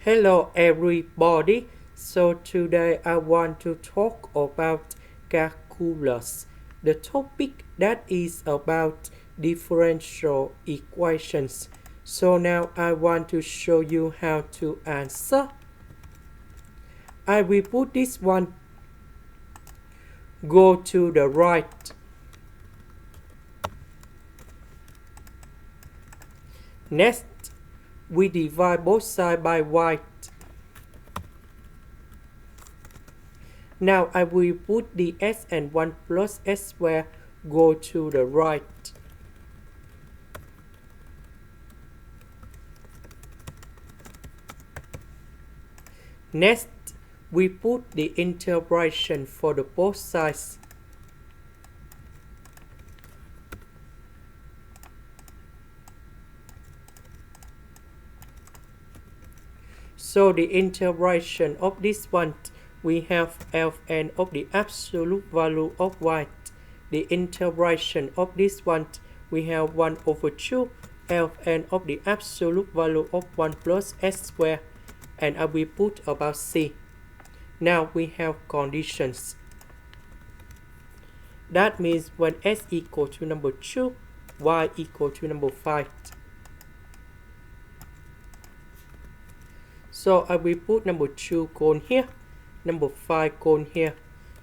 Hello everybody. So today I want to talk about calculus. The topic that is about differential equations. So now I want to show you how to answer. I will put this one go to the right. Next, we divide both sides by y. Now I will put the s and 1 plus s squared go to the right. Next, we put the integration for the both sides. So the integration of this one, we have Ln of the absolute value of y. The integration of this one, we have 1 over 2 Ln of the absolute value of 1 plus s squared. And I will put about c. Now we have conditions. That means when s equal to number 2, y equal to number 5. So I will put number 2 cone here, number 5 cone here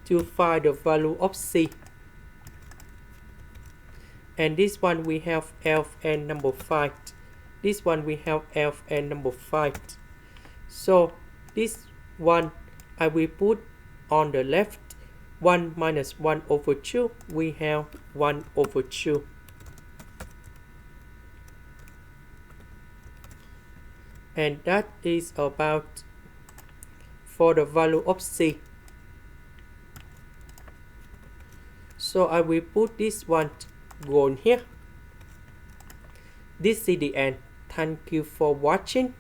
to find the value of c. And this one we have Ln number 5. This one we have Ln number 5. So this one I will put on the left. 1 minus 1 over 2, we have 1 over 2. And that is about for the value of c. So I will put this one gone here. This is the end. Thank you for watching.